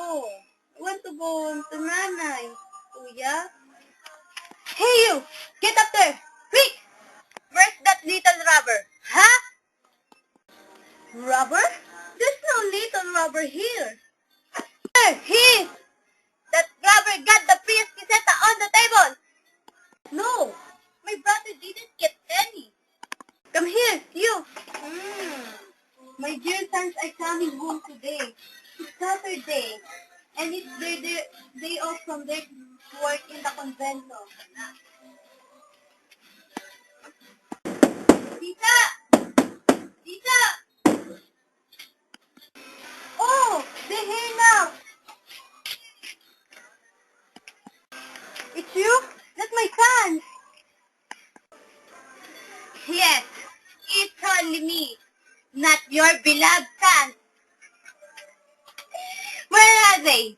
go. I want to go to Nanay. Kuya? Hey you! Get up there! Quick! Where's that little rubber? Huh? Rubber? There's no little rubber here. There, he! That rubber got the Prius Piseta on the table! No! My brother didn't get any. Come here, you! My dear sons are coming home today. It's Saturday, and it's their day off from their work in the convento. Tita! Tita! Oh, they're here now. It's you? That's my son. Yes, it's only me, not your beloved son. Where are they?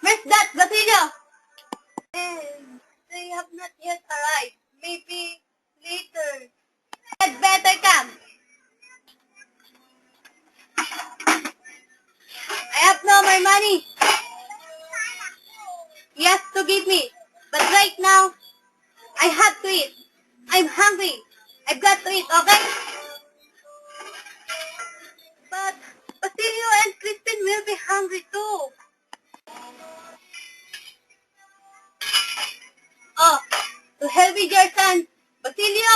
Where's that, Basilio? They have not yet arrived. Maybe later. Had better come. I have no more money. Yes, to give me. But right now, I have to eat. I'm hungry. I've got to eat, okay? But Basilio and Crispin will be hungry too. Oh, to help with your son, Basilio,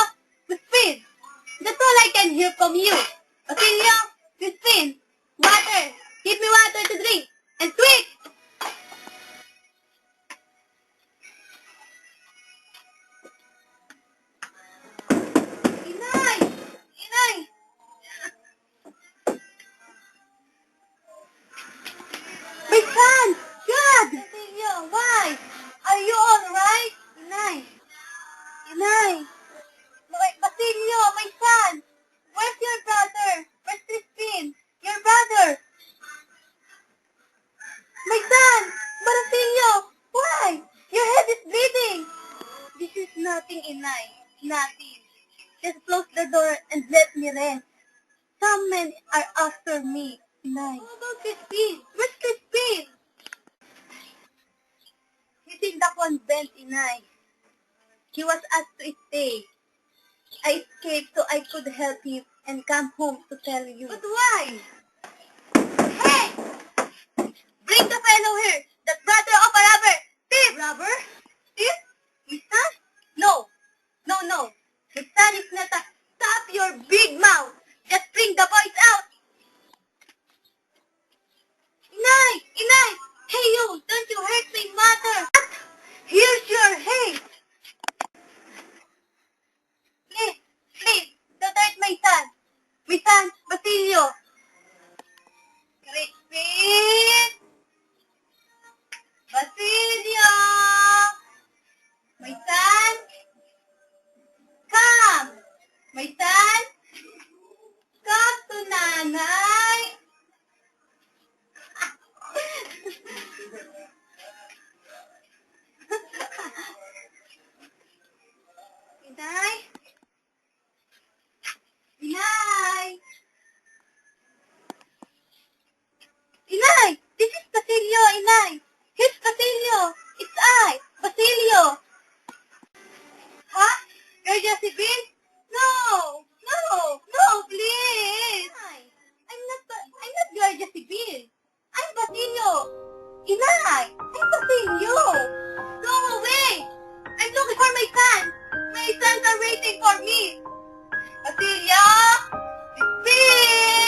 Crispin. That's all I can hear from you. Basilio, Crispin, water. Give me water to drink. And quick! Inay! Inay! My son! God! Basilio, why? Are you alright? Inay! Inay! Basilio, my son! Where's your brother? Where's Crispin? Your brother! My son! Basilio! Why? Your head is bleeding! This is nothing, Inay. Nothing. Just close the door and let me rest. Some men are after me, Inay. How about Crispin? Where's Crispin? He's in the convent, Inay. He was asked to stay. I escaped so I could help him and come home to tell you. But why? Hey! Bring the fellow here, the brother of a robber! Thief! Robber? Thief? My son? No. No, no. My son is not a... Stop your big mouth! Just bring the boys out! Inay! Inay! Hey you! Don't you hurt my mother! What? Here's your hay! Please, please, don't hurt my son! My son, Basilio! Crispin! Basilio! My son! Come! My son! Come to Nanay! Inay! Inay! Inay! This is Basilio, Inay! Here's Basilio! It's I, Basilio! Huh? You're Josephine? No! No! No, please! I'm not your Josephine! I'm Basilio! Inay! I'm Basilio! Go away! I'm looking for my son! My sons are waiting for me! Basilio! Crispin!